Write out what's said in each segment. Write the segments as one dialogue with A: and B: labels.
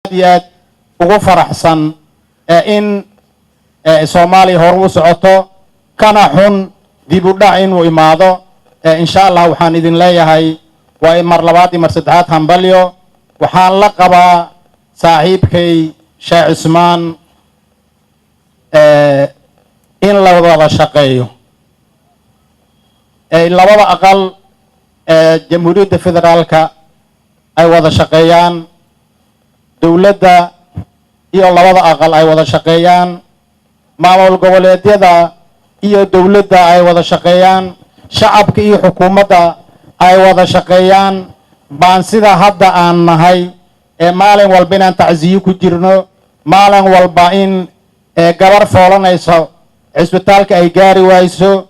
A: aad ugu faraxsan in Soomaaliya hor u socoto kana xun dib u dhac inuu imaado insha Allah waxaan idin leeyahay waa mar labaad iyo mar saddexaad hambalyo waxaan la qabaa saaxiibkay Sheekh Usmaan in la wada shaqeeyo labada aqal Jamhuuriyadda Federaalka ay wada shaqeeyaan dawladda iyo labada aqal ay wada shaqeeyaan maamul goboleedyada iyo dawladda ay wada shaqeeyaan shacabka iyo xukuumadda ay wada shaqeeyaan baan sida hadda aan nahay maalin walba inaan tacsiyo ku jirno maalin walba in gabar foolanayso cisbitaalka ay gaari wayso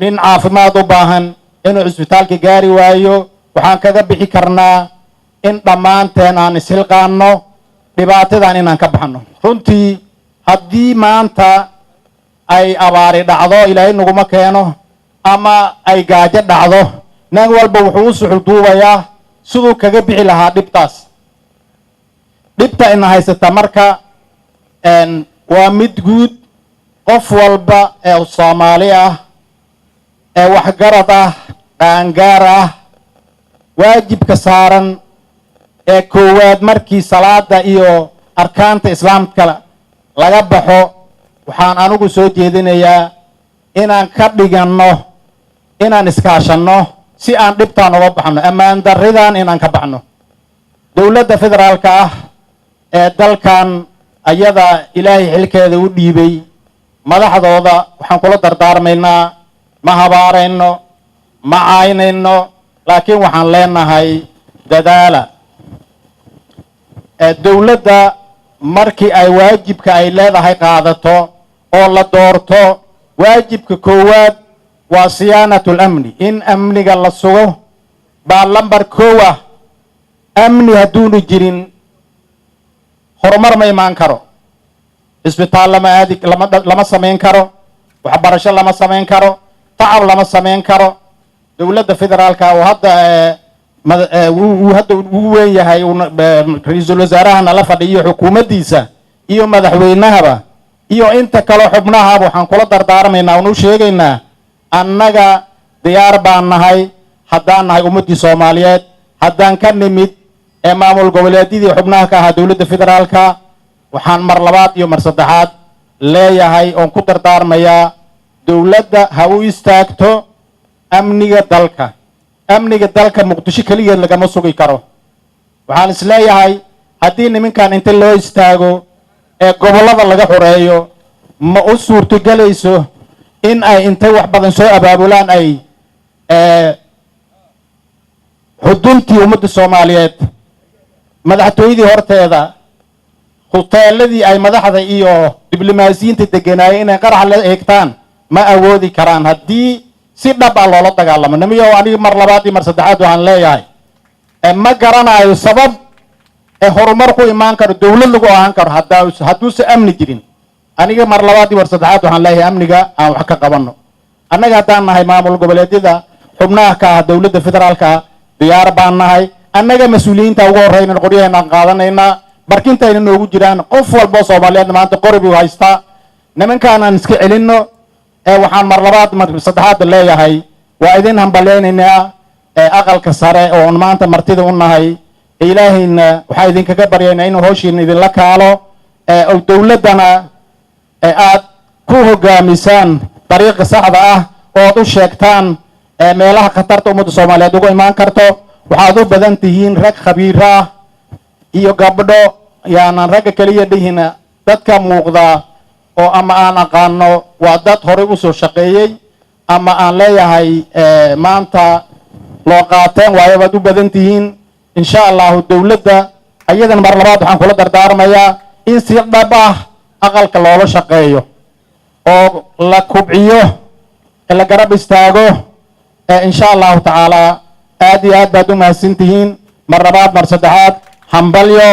A: nin caafimaad u baahan inuu cisbitaalka gaari waayo waxaan kaga bixi karnaa in dhammaanteen aan ishilqaanno dhibaatadan inaan ka baxno runtii haddii maanta ay abaari dhacdo ilaahay naguma keeno ama ay gaajo dhacdo nin walba wuxuu u suxulduubayaa siduu kaga bixi lahaa dhibta ina haysata marka waa mid guud qof walba ee Soomaali ah ee waxgarad ah qaangaar ah waajibka saaran ee koowaad markii salaada iyo arkaanta islaamka laga baxo waxaan anigu soo jeedinayaa inaan ka dhiganno inaan iskaashanno si aan dhibtaan uga baxno ammaan darridan inaan ka baxno dawladda federaalka ah ee dalkan ayada ilaahay xilkeeda u dhiibay madaxdooda waxaan kula dardaarmaynaa ma habaarayno ma caynayno laakiin waxaan leenahay dadaala dawladda markii ay waajibka ay leedahay qaadato oo la doorto waajibka koowaad waa siyaanatul amni in amniga la sugo baa lambar koow ah amni hadduunu jirin horumar ma imaan karo isbitaal lama samayn karo waxbarasho lama samayn karo tacab lama samayn karo dawladda federaalka oo hadda ugu weyn yahay ra'iisul wasaarahana la fadhiyo xukuumaddiisa iyo madaxweynahaba iyo inta kale xubnaha waxaan kula dardaarmaynaa oo u sheegaynaa annaga diyaar baan nahay haddaan nahay ummadii Soomaaliyeed haddaan ka nimid maamul goboleedyadii xubnaha ka ahaa dawladda federaalka waxaan mar labaad iyo mar saddexaad leeyahay oon ku dardaarmayaa dawladda ha u istaagto amniga dalka muqdisho kaliya lagama sugi karo waxaan isleeyahay haddii nimankan inta loo istaago gobolada laga xoreeyo ma u suurtogelayso in ay intay wax badan soo abaabulaan ay xuduntii ummadda Soomaaliyeed madaxtooyadii horteeda hoteeladii ay madaxda iyo diblomaasiyiinta degenaayeen inay qarax la eegtaan ma awoodi karaan haddii si dhab ah loola dagaalamo namiyo aniga mar labaad iyo mar saddexaad waxaan leeyahay ma garanayo sabab horumar ku imaan karo dawlad lagu ahaan karo hadduusan amni jirin aniga mar labaad iyo mar saddexaad waxaan leeyahay amniga aan wax ka qabanno annaga haddaan nahay maamul goboleedyada xubnaha ka ah dawladda federaalka diyaar baan nahay annaga mas-uuliyiinta ugu horreyn qoryaheena qaadanaynaa barkintayna noogu jiraan qof walba Soomaaliyeed maanta qori buu haystaa nimankaan aan iska celinno waxaan mar labaad mar saddexaad leeyahay waa idin hambaleynaynaa aqalka sare oo maanta martida u nahay ilaahayna waxaa idinkaga baryaynaa inuu hawshiina idinla kaalo oo dawladdana aad ku hogaamisaan dariiqa saxda ah ood u sheegtaan meelaha khatarta ummadda Soomaaliyeed ugu imaan karto waxaad u badan tihiin rag khabiir ah iyo gabdho yaanan ragga kaliya dhihina dadka muuqda oo ama aan aqaano waa dad hore u soo shaqeeyay ama aan leeyahay maanta loo qaateen waayo baad u badan tihiin insha Allah dawladda ayadan mar labaad waxaan kula dardaarmayaa in si dhab ah aqalka loola shaqeeyo oo la kubciyo la garab istaago insha Allah taala aad iyo aad baad u mahadsantihiin mar labaad mar saddexaad hambalyo